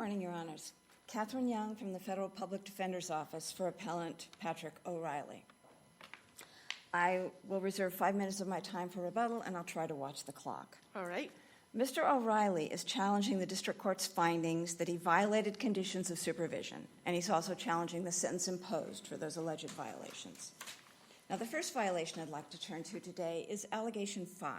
morning, Your Honors. Catherine Young from the Federal Public Defender's Office for Appellant Patrick O'Reilly. I will reserve 5 minutes of my time for rebuttal, and I'll try to watch the clock. All right. Mr. O'Reilly is challenging the district court's findings that he violated conditions of supervision, and he's also challenging the sentence imposed for those alleged violations. Now, the first violation I'd like to turn to today is Allegation 5,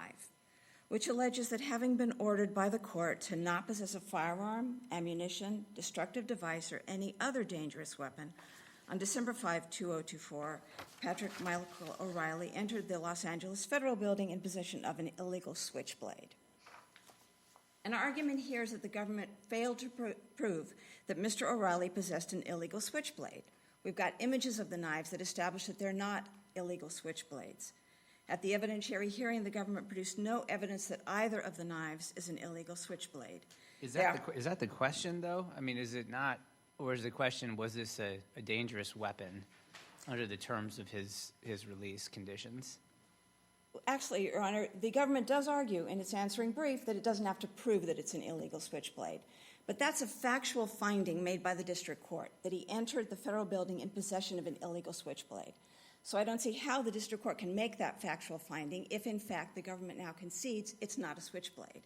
which alleges that having been ordered by the court to not possess a firearm, ammunition, destructive device, or any other dangerous weapon, on December 5, 2024, Patrick Michael O'Reilly entered the Los Angeles Federal Building in possession of an illegal switchblade. An argument here is that the government failed to prove that Mr. O'Reilly possessed an illegal switchblade. We've got images of the knives that establish that they're not illegal switchblades. At the evidentiary hearing, the government produced no evidence that either of the knives is an illegal switchblade. Is that the question, though? I mean, is it not, or is the question, was this a dangerous weapon under the terms of his release conditions? Actually, Your Honor, the government does argue in its answering brief that it doesn't have to prove that it's an illegal switchblade. But that's a factual finding made by the district court, that he entered the federal building in possession of an illegal switchblade. So I don't see how the district court can make that factual finding if, in fact, the government now concedes it's not a switchblade.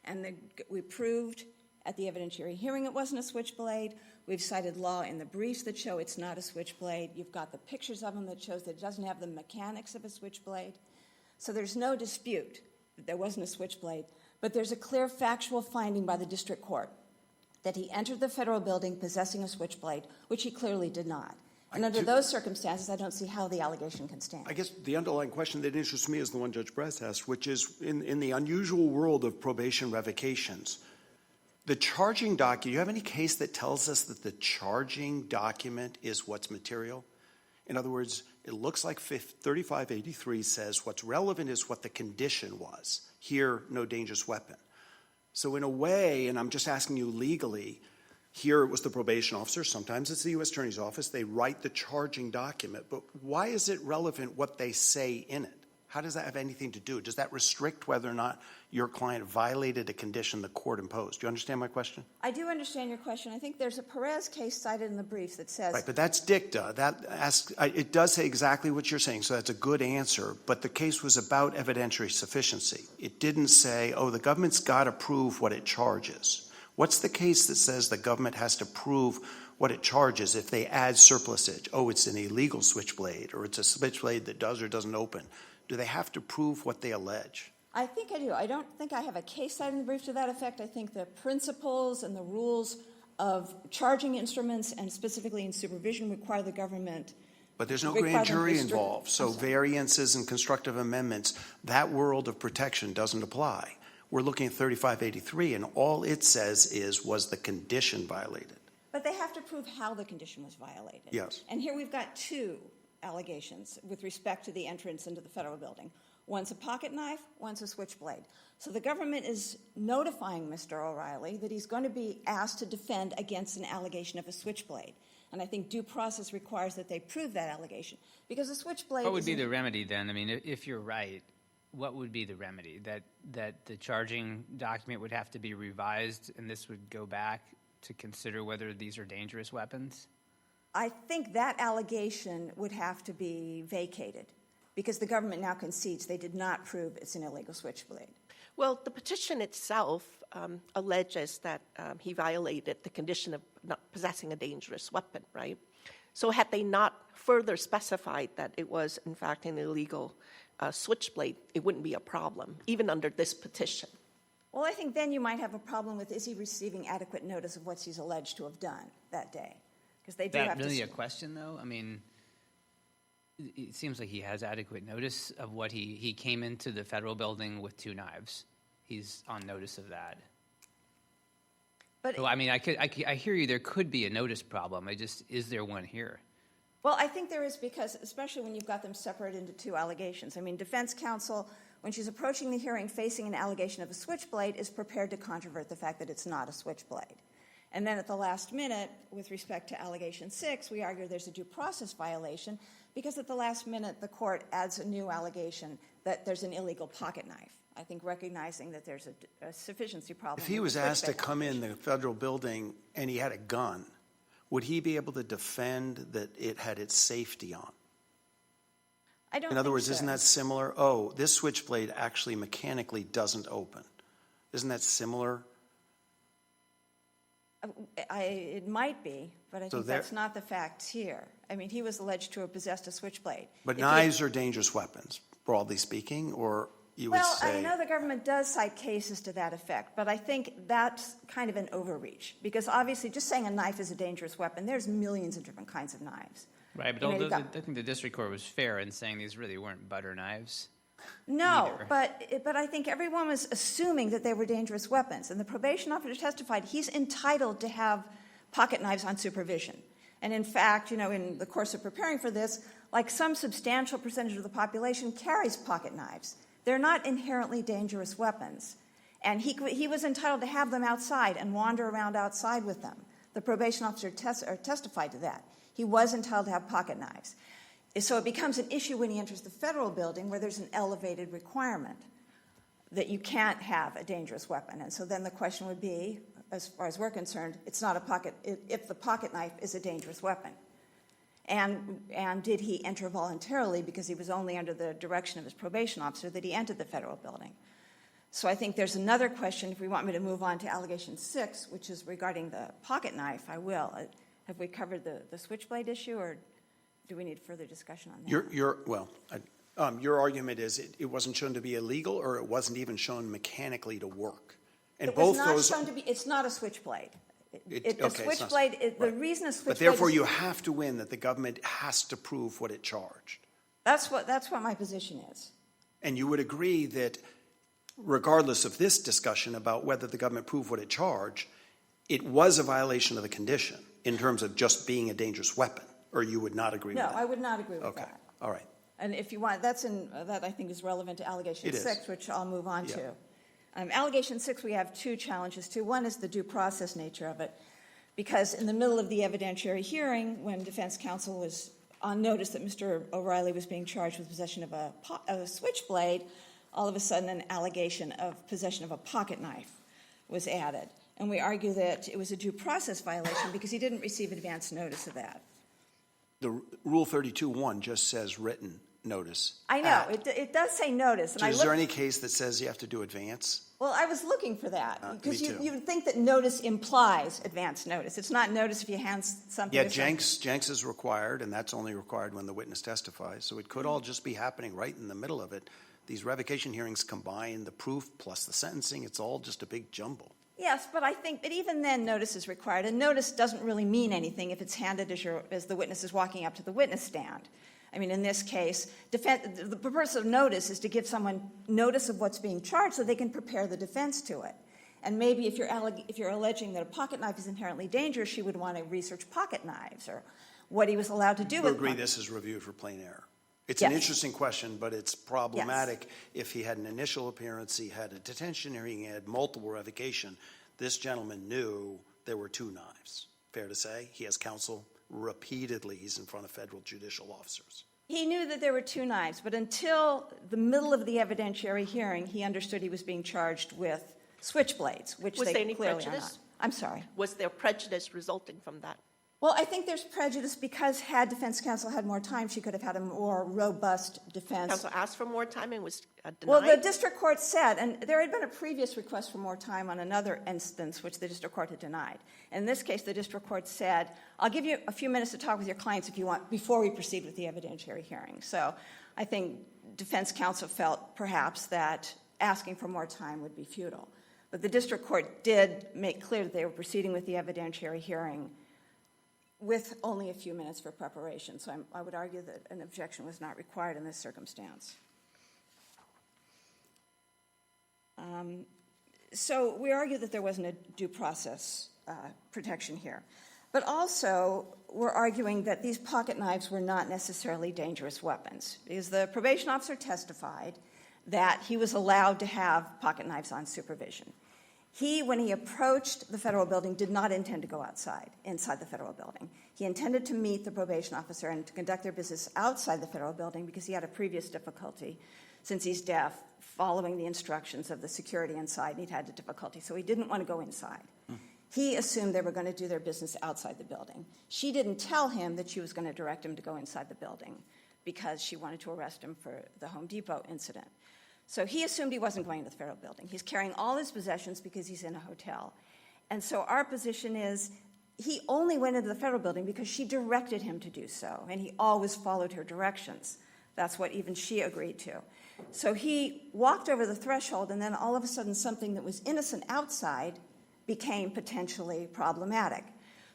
And we proved at the evidentiary hearing it wasn't a switchblade. We've cited law in the briefs that show it's not a switchblade. You've got the pictures of them that shows that it doesn't have the mechanics of a switchblade. So there's no dispute that there wasn't a switchblade, but there's a clear factual finding by the district court that he entered the federal building possessing a switchblade, which he clearly did not. And under those circumstances, I don't see how the allegation can stand. I guess the underlying question that interests me is the one Judge Bress asked, which is in the unusual world of probation revocations, the charging document, do you have any case that tells us that the charging document is what's material? In other words, it looks like 3583 says what's relevant is what the condition was. Here, no dangerous weapon. So in a way, and I'm just asking you legally, here it was the probation officer, sometimes it's the U.S. Attorney's Office, they write the charging document, but why is it relevant what they say in it? How does that have anything to do? Does that restrict whether or not your client violated a condition the court imposed? Do you understand my question? I do understand your question. I think there's a Perez case cited in the briefs that says— Right, but that's dicta. It does say exactly what you're saying, so that's a good answer, but the case was about evidentiary sufficiency. It didn't say, oh, the government's got to prove what it charges. What's the case that says the government has to prove what it charges if they add surplusage? Oh, it's an illegal switchblade, or it's a switchblade that does or doesn't open. Do they have to prove what they allege? I think I do. I don't think I have a case cited in the brief to that effect. I think the principles and the rules of charging instruments and specifically in supervision require the government— But there's no grand jury involved, so variances and constructive amendments, that world of protection doesn't apply. We're looking at 3583, and all it says is, was the condition violated? But they have to prove how the condition was violated. Yes. And here we've got two allegations with respect to the entrance into the federal building. One's a pocket knife, one's a switchblade. So the government is notifying Mr. O'Reilly that he's going to be asked to defend against an allegation of a switchblade. And I think due process requires that they prove that allegation. Because a switchblade— What would be the remedy then? I mean, if you're right, what would be the remedy? That the charging document would have to be revised and this would go back to consider whether these are dangerous weapons? I think that allegation would have to be vacated because the government now concedes they did not prove it's an illegal switchblade. Well, the petition itself alleges that he violated the condition of not possessing a dangerous weapon, right? So had they not further specified that it was, in fact, an illegal switchblade, it wouldn't be a problem, even under this petition. Well, I think then you might have a problem with, is he receiving adequate notice of what he's alleged to have done that day? Because they do have to— Is that really a question, though? I mean, it seems like he has adequate notice of what he came into the federal building with two knives. He's on notice of that. But so, I mean, I hear you. There could be a notice problem. Is there one here? Well, I think there is because, especially when you've got them separated into two allegations. I mean, defense counsel, when she's approaching the hearing facing an allegation of a switchblade, is prepared to controvert the fact that it's not a switchblade. And then at the last minute, with respect to Allegation 6, we argue there's a due process violation Because at the last minute, the court adds a new allegation that there's an illegal pocket knife. I think recognizing that there's a sufficiency problem. If he with was the asked to switchblade come in allegation. the federal building and he had a gun, would he be able to defend that it had its safety on? I don't In other think words, so. isn't that similar? Oh, this switchblade actually mechanically doesn't open. Isn't that similar? It might be, but I So think there- that's not the facts here. I mean, he was alleged to have possessed a switchblade. But If he- knives are dangerous weapons, broadly speaking, or you would Well, I say? know the government does cite cases to that effect, but I think that's kind of an overreach. Because obviously, just saying a knife is a dangerous weapon, there's millions of different kinds of knives. Right, but You know, although you've got- I think the district court was fair in saying these really weren't butter knives. No, either. but I think everyone was assuming that they were dangerous weapons. And the probation officer testified he's entitled to have pocket knives on supervision. And in fact, you know, in the course of preparing for this, like some substantial percentage of the population carries pocket knives. They're not inherently dangerous weapons. And he was entitled to have them outside and wander around outside with them. The probation officer testified to that. He was entitled to have pocket knives. So it becomes an issue when he enters the federal building where there's an elevated requirement that you can't have a dangerous weapon. And so then the question would be, as far as we're concerned, it's not a pocket, if the pocket knife is a dangerous weapon. And did he enter voluntarily because he was only under the direction of his probation officer that he entered the federal building? So I think there's another question. If we want me to move on to allegation 6, which is regarding the pocket knife, I will. Have we covered the switchblade issue, or do we need further discussion on that? Your argument is it wasn't shown to be illegal, or it wasn't even shown mechanically to work. And It was both not those. shown to be. It's not a switchblade. Okay, The it's not- switchblade. The right. reason a switchblade. But therefore, is- you have to win that the government has to prove what it charged. That's what my position is. And you would agree that regardless of this discussion about whether the government proved what it charged, it was a violation of the condition in terms of just being a dangerous weapon, or you would not agree No, with that? I would not agree with Okay, that. all right. And if you want, that I think is relevant to allegation It is. 6, which I'll move on Yeah. to. Allegation 6, we have two challenges to. One is the due process nature of it, because in the middle of the evidentiary hearing, when defense counsel was on notice that Mr. O'Reilly was being charged with possession of a switchblade, all of a sudden an allegation of possession of a pocket knife was added. And we argue that it was a due process violation because he didn't receive advance notice of that. The Rule 32.1 just says written notice. I know, it does say notice. And So I is there looked- any case that says you have to do advance? Well, I was looking for that, because me too. you would think that notice implies advance notice. It's not notice if you hand something. Yeah, to someone. Jenks is required, and that's only required when the witness testifies. So it could all just be happening right in the middle of it. These revocation hearings combine the proof plus the sentencing. It's all just a big jumble. Yes, but I think that even then notice is required, and notice doesn't really mean anything if it's handed as the witness is walking up to the witness stand. I mean, in this case, the purpose of notice is to give someone notice of what's being charged so they can prepare the defense to it. And maybe if you're alleging that a pocket knife is inherently dangerous, she would want to research pocket knives or what he was allowed to do You with agree pocket- this is reviewed for plain error? It's an Yes. interesting question, but it's problematic. If he had an initial appearance, he had a detention hearing, he had multiple revocation. This gentleman knew there were two knives. Fair to say? He has counsel repeatedly. He's in front of federal judicial officers. He knew that there were two knives, but until the middle of the evidentiary hearing, he understood he was being charged with switchblades, which Was they there any clearly are not. prejudice? I'm sorry. Was there prejudice resulting from that? Well, I think there's prejudice because had defense counsel had more time, she could have had a more robust defense. Counsel asked for more time and was denied? Well, the district court said, and there had been a previous request for more time on another instance, which the district court had denied. In this case, the district court said, I'll give you a few minutes to talk with your clients if you want, before we proceed with the evidentiary hearing. So I think defense counsel felt perhaps that asking for more time would be futile. But the district court did make clear that they were proceeding with the evidentiary hearing with only a few minutes for preparation. So I would argue that an objection was not required in this circumstance. So we argue that there wasn't a due process protection here. But also, we're arguing that these pocket knives were not necessarily dangerous weapons, because the probation officer testified that he was allowed to have pocket knives on supervision. He, when he approached the federal building, did not intend to go inside the federal building. He intended to meet the probation officer and to conduct their business outside the federal building because he had a previous difficulty since he's deaf following the instructions of the security inside, and he'd had a difficulty, so he didn't want to go inside. He assumed they were going to do their business outside the building. She didn't tell him that she was going to direct him to go inside the building because she wanted to arrest him for the Home Depot incident. So he assumed he wasn't going to the federal building. He's carrying all his possessions because he's in a hotel. And so our position is he only went into the federal building because she directed him to do so, and he always followed her directions. That's what even she agreed to. So he walked over the threshold, and then all of a sudden something that was innocent outside became potentially problematic.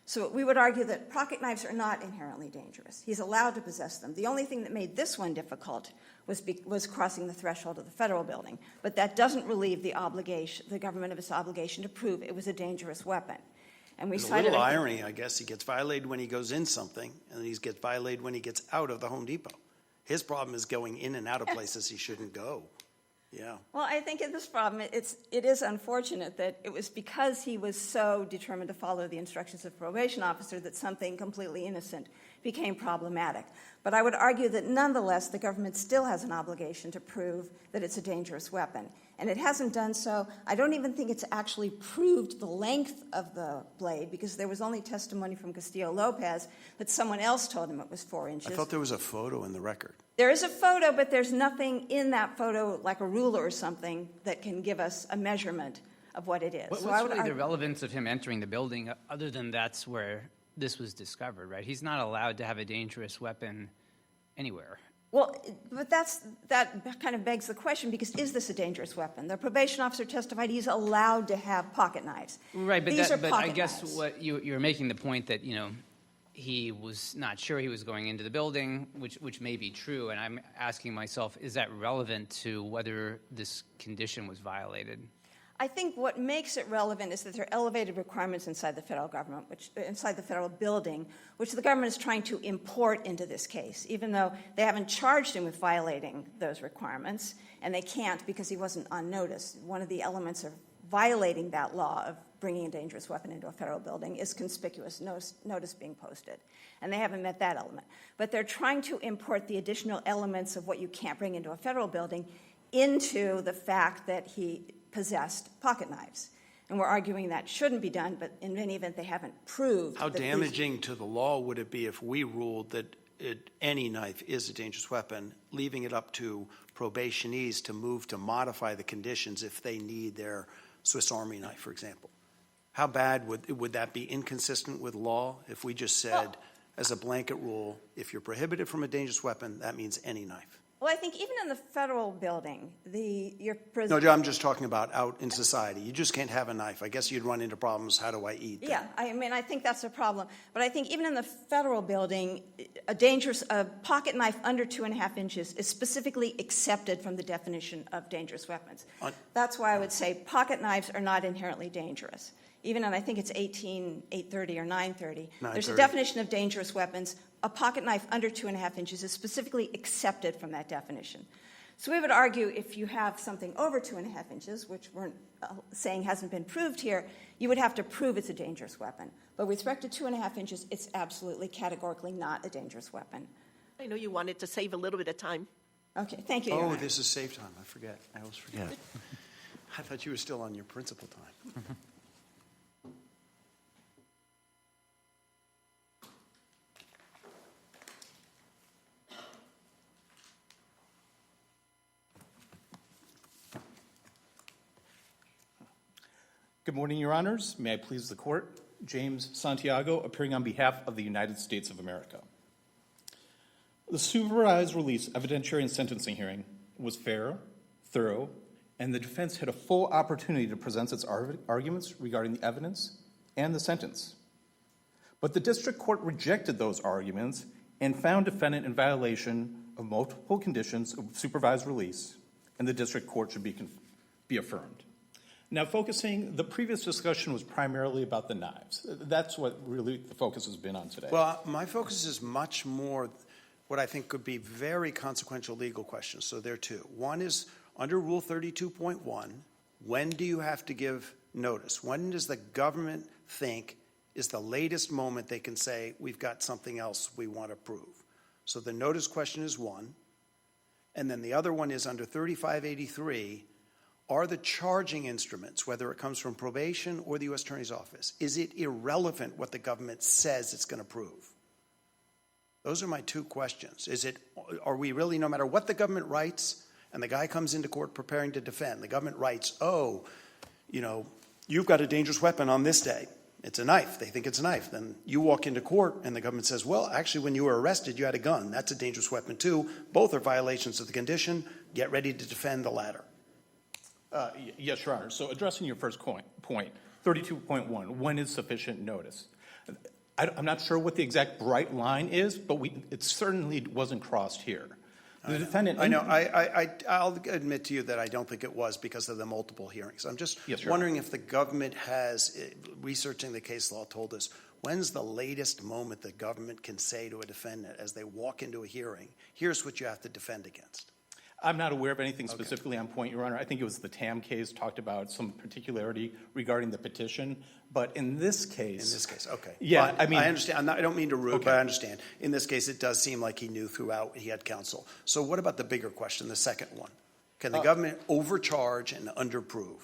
So we would argue that pocket knives are not inherently dangerous. He's allowed to possess them. The only thing that made this one difficult was crossing the threshold of the federal building. But that doesn't relieve the government of its obligation to prove it was a dangerous weapon. And we There's a cited little irony, I guess. He gets violated when he goes in something, and he gets violated when he gets out of the Home Depot. His problem is going in and out of places he shouldn't go. Yeah. Well, I think in this problem, it is unfortunate that it was because he was so determined to follow the instructions of the probation officer that something completely innocent became problematic. But I would argue that nonetheless, the government still has an obligation to prove that it's a dangerous weapon. And it hasn't done so. I don't even think it's actually proved the length of the blade because there was only testimony from Castillo-Lopez that someone else told him it was 4 inches. I thought there was a photo in the record. There is a photo, but there's nothing in that photo, like a ruler or something, that can give us a measurement of what it is. What's So I would really the argue- relevance of him entering the building, other than that's where this was discovered, right? He's not allowed to have a dangerous weapon anywhere. Well, but that kind of begs the question, because is this a dangerous weapon? The probation officer testified he's allowed to have pocket knives. Right, but, These are I pocket guess knives. what you're making the point that, he was not sure he was going into the building, which may be true, and I'm asking myself, is that relevant to whether this condition was violated? I think what makes it relevant is that there are elevated requirements inside the federal government, inside the federal building, which the government is trying to import into this case, even though they haven't charged him with violating those requirements, and they can't because he wasn't on notice. One of the elements of violating that law of bringing a dangerous weapon into a federal building is conspicuous notice being posted, and they haven't met that element. But they're trying to import the additional elements of what you can't bring into a federal building into the fact that he possessed pocket knives. And we're arguing that shouldn't be done, but in any event, they haven't proved. How that damaging to the law would it be if we ruled that any knife is a dangerous weapon, leaving it up to probationees to move to modify the conditions if they need their Swiss Army knife, for example? How bad would that be inconsistent with law if we just said, as a blanket rule, if you're prohibited from a dangerous weapon, that means any knife? Well, I think even in the federal building, your No, I'm just talking about out in society. You just can't have a knife. I guess you'd run into problems. How do I eat? Yeah, I mean, I think that's a problem. But I think even in the federal building, a pocket knife under 2.5 inches is specifically accepted from the definition of dangerous weapons. That's why I would say pocket knives are not inherently dangerous. Even in, I think it's 18830 or 930, there's a definition of dangerous weapons. A pocket knife under 2.5 inches is specifically accepted from that definition. So we would argue if you have something over 2.5 inches, which we're saying hasn't been proved here, you would have to prove it's a dangerous weapon. But with respect to 2.5 inches, it's absolutely categorically not a dangerous weapon. I know you wanted to save a little bit of time. Okay, thank you, Your Oh, Honor. this is save time. I forget. I always forget. I thought you were still on your principal time. Good morning, Your Honors. May I please the court? James Santiago, appearing on behalf of the United States of America. The supervised release evidentiary and sentencing hearing was fair, thorough, and the defense had a full opportunity to present its arguments regarding the evidence and the sentence. But the district court rejected those arguments and found defendant in violation of multiple conditions of supervised release, and the district court should be affirmed. Now, the previous discussion was primarily about the knives. That's what really the focus has been on today. Well, my focus is much more what I think could be very consequential legal questions. So there are two. One is under Rule 32.1, when do you have to give notice? When does the government think is the latest moment they can say, we've got something else we want to prove? So the notice question is one. And then the other one is under 3583, are the charging instruments, whether it comes from probation or the U.S. Attorney's Office, is it irrelevant what the government says it's going to prove? Those are my two questions. Are we really, no matter what the government writes, and the guy comes into court preparing to defend, the government writes, oh, you know, you've got a dangerous weapon on this day. It's a knife. They think it's a knife. Then you walk into court and the government says, well, actually, when you were arrested, you had a gun. That's a dangerous weapon too. Both are violations of the condition. Get ready to defend the latter. Yes, Your Honor. So addressing your first point, 32.1, when is sufficient notice? I'm not sure what the exact bright line is, but it certainly wasn't crossed here. The defendant. I know. I'll admit to you that I don't think it was because of the multiple hearings. I'm just wondering if the government has, researching the case law, told us when's the latest moment the government can say to a defendant as they walk into a hearing, here's what you have to defend against. I'm not aware of anything specifically on point, Your Honor. I think it was the Tam case talked about some particularity regarding the petition. But in this case. Okay. Yeah, Fine. I mean. I understand. I don't mean to rude, but I understand. In this case, it does seem like he knew throughout he had counsel. So what about the bigger question, the second one? Can the government overcharge and underprove?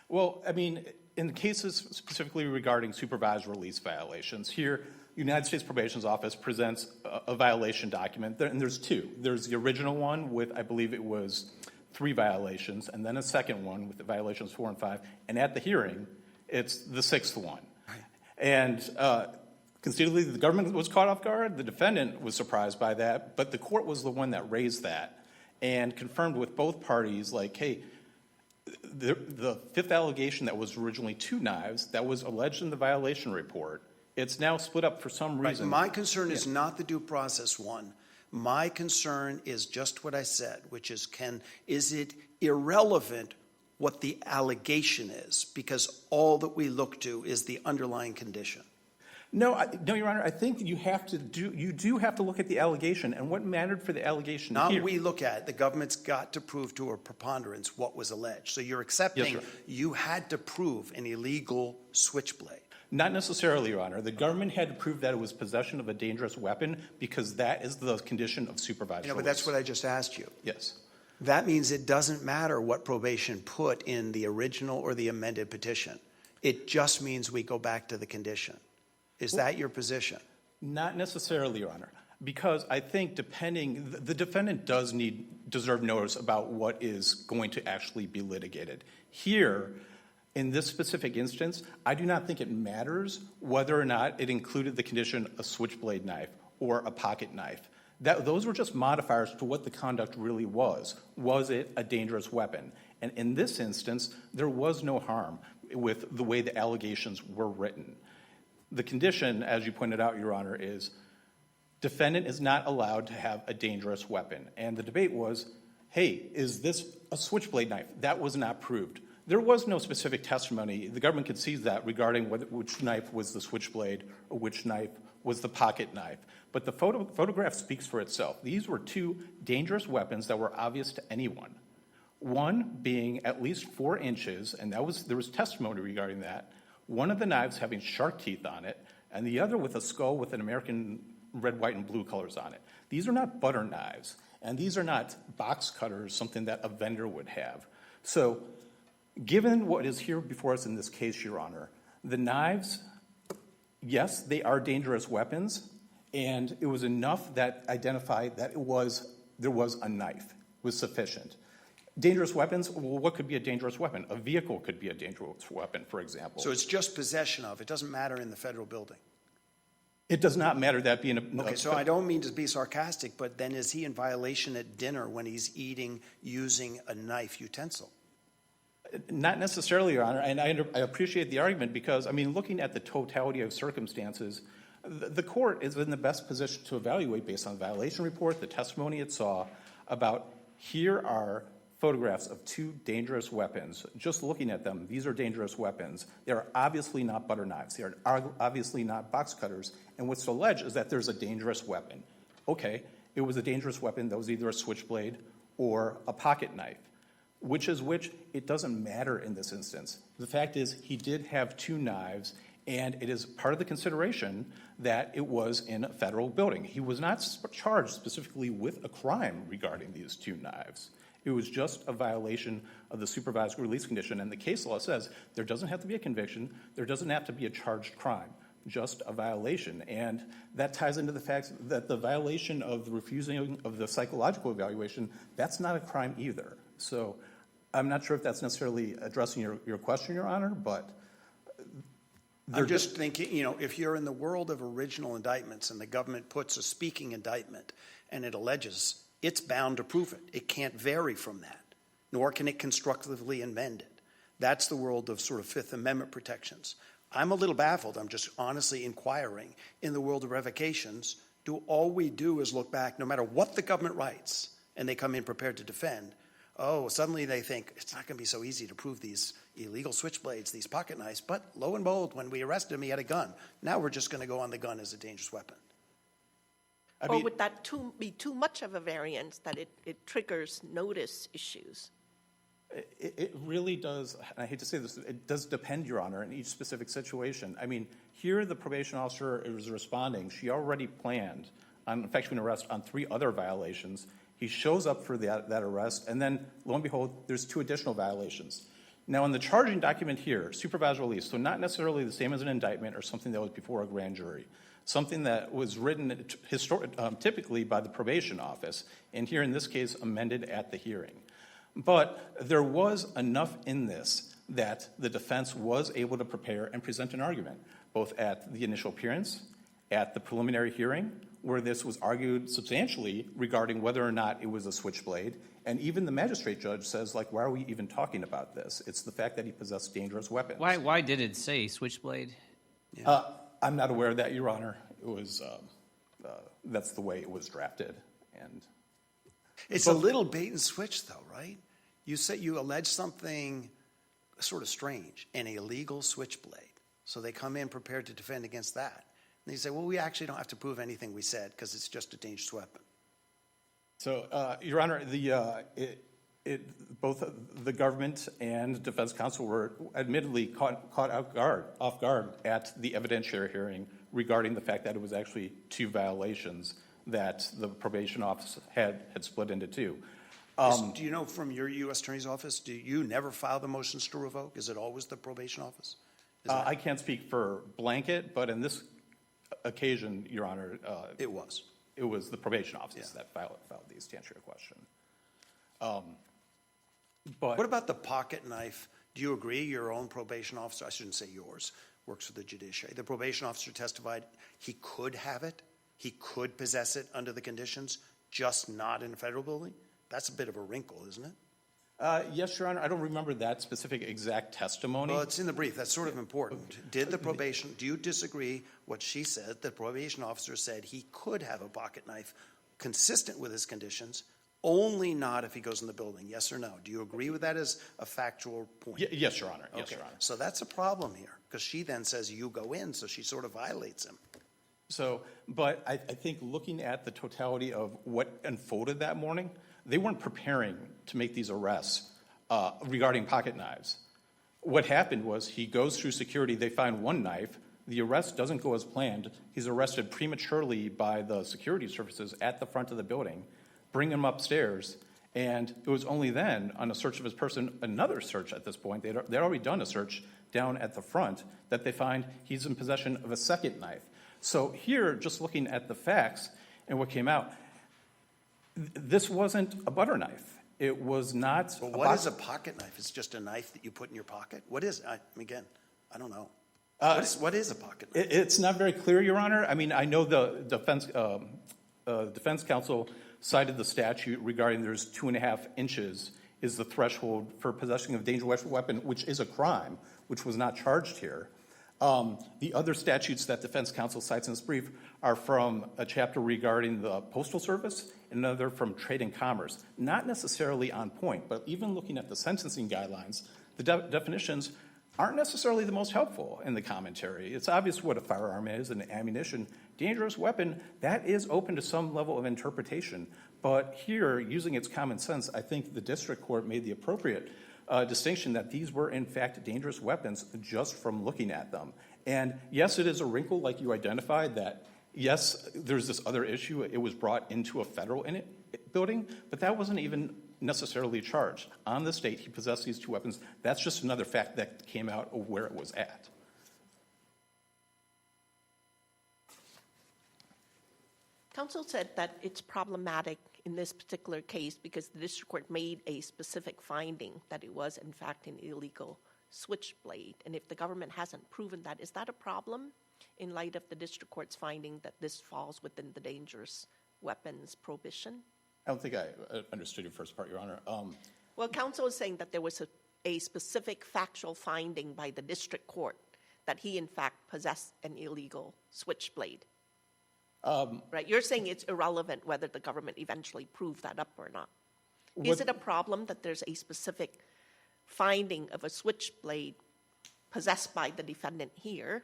Well, I mean, in the cases specifically regarding supervised release violations, here, United States Probation's Office presents a violation document, and there's two. There's the original one with, I believe it was 3 violations, and then a second one with the violations 4 and 5. And at the hearing, it's the 6th one. Right. And conceitedly, the government was caught off guard. The defendant was surprised by that, but the court was the one that raised that and confirmed with both parties, like, hey, the 5th allegation that was originally 2 knives that was alleged in the violation report, it's now split up for some reason. Right. My concern is not the due process one. My concern is just what I said, which is is it irrelevant what the allegation is, because all that we look to is the underlying condition? No, Your Honor. I think you do have to look at the allegation and what mattered for the allegation here. Not we look at it. The government's got to prove to a preponderance what was alleged. So you're accepting you had to prove an illegal switchblade. Not necessarily, Your Honor. The government had to prove that it was possession of a dangerous weapon because that is the condition of supervised release. But that's what I just asked you. Yes. That means it doesn't matter what probation put in the original or the amended petition. It just means we go back to the condition. Is that your position? Not necessarily, Your Honor, because I think the defendant does deserve notice about what is going to actually be litigated. Here, in this specific instance, I do not think it matters whether or not it included the condition a switchblade knife or a pocket knife. Those were just modifiers to what the conduct really was. Was it a dangerous weapon? And in this instance, there was no harm with the way the allegations were written. The condition, as you pointed out, Your Honor, is defendant is not allowed to have a dangerous weapon. And the debate was, hey, is this a switchblade knife? That was not proved. There was no specific testimony. The government concedes that regarding which knife was the switchblade or which knife was the pocket knife. But the photograph speaks for itself. These were 2 dangerous weapons that were obvious to anyone. One being at least 4 inches, and there was testimony regarding that. One of the knives having shark teeth on it, and the other with a skull with an American red, white, and blue colors on it. These are not butter knives, and these are not box cutters, something that a vendor would have. So, given what is here before us in this case, Your Honor, the knives, yes, they are dangerous weapons, and it was enough that identified that there was a knife was sufficient. Dangerous weapons, well, what could be a dangerous weapon? A vehicle could be a dangerous weapon, for example. So it's just possession of. It doesn't matter in the federal building. It does not matter that being a... Okay, so I don't mean to be sarcastic, but then is he in violation at dinner when he's eating using a knife utensil? Not necessarily, Your Honor, and I appreciate the argument because, I mean, looking at the totality of circumstances, the court is in the best position to evaluate based on the violation report, the testimony it saw, about here are photographs of 2 dangerous weapons. Just looking at them, these are dangerous weapons. They are obviously not butter knives. They are obviously not box cutters. And what's alleged is that there's a dangerous weapon. Okay, it was a dangerous weapon that was either a switchblade or a pocket knife. Which is which, it doesn't matter in this instance. The fact is, he did have 2 knives, and it is part of the consideration that it was in a federal building. He was not charged specifically with a crime regarding these 2 knives. It was just a violation of the supervised release condition, and the case law says there doesn't have to be a conviction, there doesn't have to be a charged crime, just a violation. And that ties into the fact that the violation of the refusing of the psychological evaluation, that's not a crime either. So I'm not sure if that's necessarily addressing your question, Your Honor, but I'm just thinking, if you're in the world of original indictments and the government puts a speaking indictment and it alleges, it's bound to prove it. It can't vary from that, nor can it constructively amend it. That's the world of sort of Fifth Amendment protections. I'm a little baffled. I'm just honestly inquiring. In the world of revocations, all we do is look back, no matter what the government writes, and they come in prepared to defend, suddenly they think it's not going to be so easy to prove these illegal switchblades, these pocket knives, but lo and behold, when we arrested him, he had a gun. Now we're just going to go on the gun as a dangerous weapon. Or would that be too much of a variance that it triggers notice issues? It really does, and I hate to say this, it does depend, Your Honor, in each specific situation. I mean, here the probation officer is responding. She already planned on effectuating arrest on 3 other violations. He shows up for that arrest, and then, lo and behold, there's 2 additional violations. Now, in the charging document here, supervised release, so not necessarily the same as an indictment or something that was before a grand jury, something that was written typically by the probation office, and here in this case, amended at the hearing. But there was enough in this that the defense was able to prepare and present an argument, both at the initial appearance, at the preliminary hearing, where this was argued substantially regarding whether or not it was a switchblade. And even the magistrate judge says, why are we even talking about this? It's the fact that he possessed dangerous weapons. Why did it say switchblade? I'm not aware of that, Your Honor. It was, that's the way it was drafted. And it's a little bait and switch, though, right? You say you allege something sort of strange, an illegal switchblade. So they come in prepared to defend against that. And you say, well, we actually don't have to prove anything we said because it's just a dangerous weapon. So, Your Honor, both the government and defense counsel were admittedly caught off guard at the evidentiary hearing regarding the fact that it was actually 2 violations that the probation office had split into 2. Do you know from your U.S. Attorney's Office, do you never file the motions to revoke? Is it always the probation office? I can't speak for blanket, but in this occasion, Your Honor, it was the probation office that filed these, to answer your question. But what about the pocket knife? Do you agree your own probation officer, I shouldn't say yours, works for the judiciary. The probation officer testified he could have it, he could possess it under the conditions, just not in a federal building? That's a bit of a wrinkle, isn't it? Yes, Your Honor. I don't remember that specific exact testimony. Well, it's in the brief. That's sort of important. Do you disagree what she said? The probation officer said he could have a pocket knife consistent with his conditions, only not if he goes in the building. Yes or no? Do you agree with that as a factual point? Yes, Your Honor. Yes, Okay. Your Honor. So that's a problem here because she then says you go in, so she sort of violates him. So, but I think looking at the totality of what unfolded that morning, they weren't preparing to make these arrests regarding pocket knives. What happened was he goes through security, they find 1 knife, the arrest doesn't go as planned, he's arrested prematurely by the security services at the front of the building, bring him upstairs, and it was only then, on a search of his person, another search at this point, they'd already done a search down at the front, that they find he's in possession of a 2nd knife. So here, just looking at the facts and what came out, this wasn't a butter knife. It was not. Well, what is a pocket knife? It's just a knife that you put in your pocket? What is it? Again, I don't know. What is a pocket knife? It's not very clear, Your Honor. I mean, I know the defense counsel cited the statute regarding there's 2.5 inches is the threshold for possession of a dangerous weapon, which is a crime, which was not charged here. The other statutes that defense counsel cites in this brief are from a chapter regarding the Postal Service and another from Trade and Commerce. Not necessarily on point, but even looking at the sentencing guidelines, the definitions aren't necessarily the most helpful in the commentary. It's obvious what a firearm is and ammunition. dangerous weapon, that is open to some level of interpretation. But here, using its common sense, I think the district court made the appropriate distinction that these were, in fact, dangerous weapons just from looking at them. And yes, it is a wrinkle, like you identified, that yes, there's this other issue. It was brought into a federal building, but that wasn't even necessarily charged. On the state, he possessed these two weapons. That's just another fact that came out of where it was at. Counsel said that it's problematic in this particular case because the district court made a specific finding that it was, in fact, an illegal switchblade. And if the government hasn't proven that, is that a problem in light of the district court's finding that this falls within the dangerous weapons prohibition? I don't think I understood your first part, Your Honor. Well, counsel is saying that there was a specific factual finding by the district court that he, in fact, possessed an illegal switchblade. Right? You're saying it's irrelevant whether the government eventually proved that up or not. Is it a problem that there's a specific finding of a switchblade possessed by the defendant here?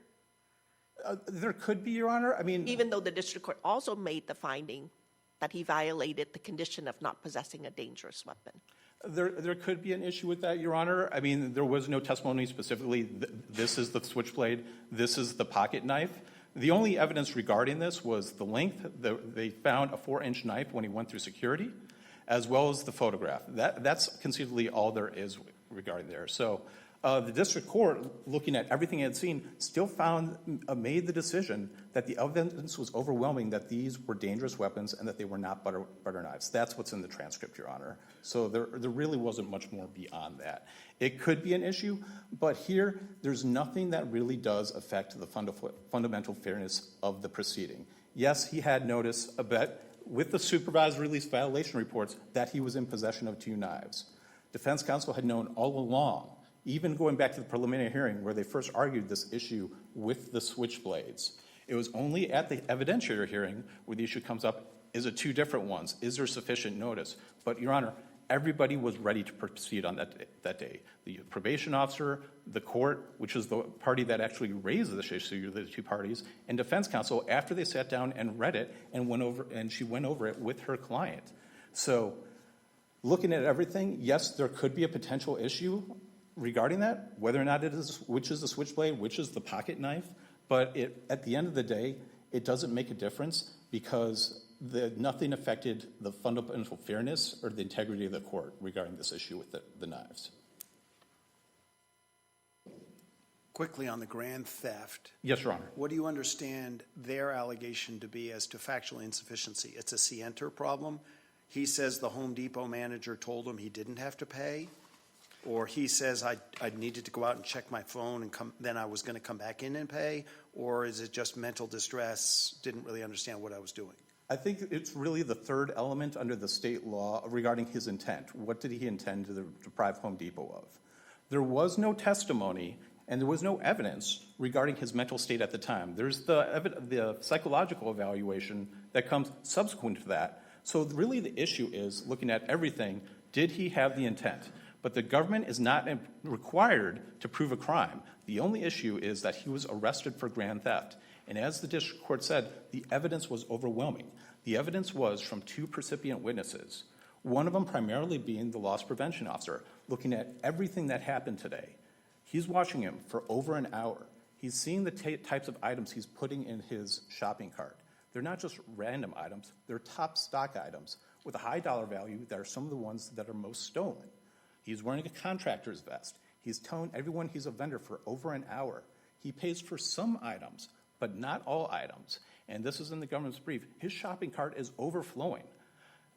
There could be, Your Honor. I mean, Even though the district court also made the finding that he violated the condition of not possessing a dangerous weapon. There could be an issue with that, Your Honor. I mean, there was no testimony specifically, this is the switchblade, this is the pocket knife. The only evidence regarding this was the length. They found a 4-inch knife when he went through security, as well as the photograph. That's conceivably all there is regarding there. So the district court, looking at everything it had seen, still made the decision that the evidence was overwhelming that these were dangerous weapons and that they were not butter knives. That's what's in the transcript, Your Honor. So there really wasn't much more beyond that. It could be an issue, but here there's nothing that really does affect the fundamental fairness of the proceeding. Yes, he had notice with the supervised release violation reports that he was in possession of 2 knives. Defense counsel had known all along, even going back to the preliminary hearing where they first argued this issue with the switchblades. It was only at the evidentiary hearing where the issue comes up, is it 2 different ones? Is there sufficient notice? But, Your Honor, everybody was ready to proceed on that day. The probation officer, the court, which is the party that actually raised this issue, the 2 parties, and defense counsel, after they sat down and read it and she went over it with her client. So looking at everything, yes, there could be a potential issue regarding that, whether or not it is, which is the switchblade, which is the pocket knife. But at the end of the day, it doesn't make a difference because nothing affected the fundamental fairness or the integrity of the court regarding this issue with the knives. Quickly on the grand theft. Yes, Your Honor. What do you understand their allegation to be as to factual insufficiency? It's a scienter problem. He says the Home Depot manager told him he didn't have to pay, or he says I needed to go out and check my phone and then I was going to come back in and pay, or is it just mental distress, didn't really understand what I was doing? I think it's really the third element under the state law regarding his intent. What did he intend to deprive Home Depot of? There was no testimony and there was no evidence regarding his mental state at the time. There's the psychological evaluation that comes subsequent to that. So really the issue is, looking at everything, did he have the intent? But the government is not required to prove a crime. The only issue is that he was arrested for grand theft. And as the district court said, the evidence was overwhelming. The evidence was from 2 percipient witnesses, one of them primarily being the loss prevention officer, looking at everything that happened today. He's watching him for over an hour. He's seeing the types of items he's putting in his shopping cart. They're not just random items. They're top stock items with a high dollar value that are some of the ones that are most stolen. He's wearing a contractor's vest. He's telling everyone he's a vendor for over an hour. He pays for some items, but not all items. And this is in the government's brief. His shopping cart is overflowing.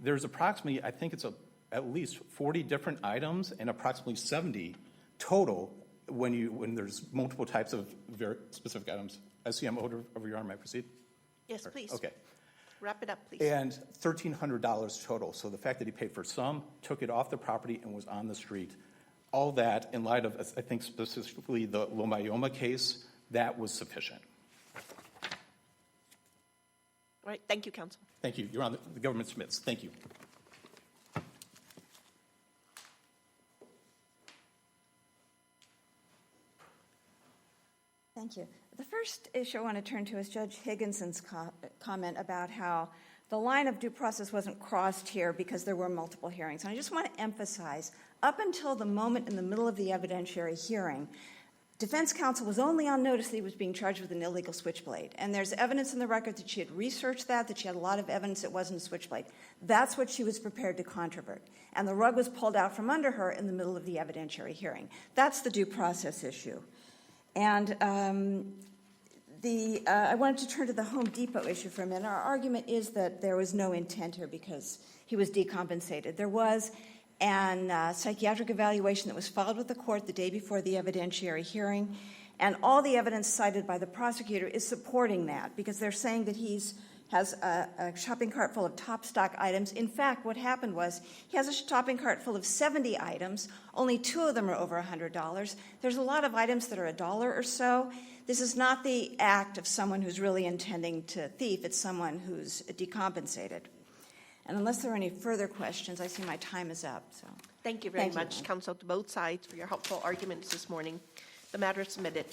There's approximately, I think it's at least 40 different items and approximately 70 total when there's multiple types of very specific items. I see I'm over your arm. May I proceed? Yes, please. Okay. Wrap it up, please. And $1,300 total. So the fact that he paid for some, took it off the property, and was on the street, all that, in light of, I think specifically the Lomayoma case, that was sufficient. All right. Thank you, counsel. Thank you. You're on the government submits. Thank you. Thank you. The first issue I want to turn to is Judge Higginson's comment about how the line of due process wasn't crossed here because there were multiple hearings. And I just want to emphasize, up until the moment in the middle of the evidentiary hearing, defense counsel was only on notice that he was being charged with an illegal switchblade. And there's evidence in the record that she had researched that she had a lot of evidence it wasn't a switchblade. That's what she was prepared to controvert. And the rug was pulled out from under her in the middle of the evidentiary hearing. That's the due process issue. And I wanted to turn to the Home Depot issue for a minute. Our argument is that there was no intent here because he was decompensated. There was an psychiatric evaluation that was filed with the court the day before the evidentiary hearing, and all the evidence cited by the prosecutor is supporting that because they're saying that has a shopping cart full of top stock items. In fact, what happened was he has a shopping cart full of 70 items. Only 2 of them are over $100. There's a lot of items that are $1 or so. This is not the act of someone who's really intending to thief. It's someone who's decompensated. And unless there are any further questions, I see my time is up. So Thank you very Thank you. much, counsel, to both sides for your helpful arguments this morning. The matter is submitted.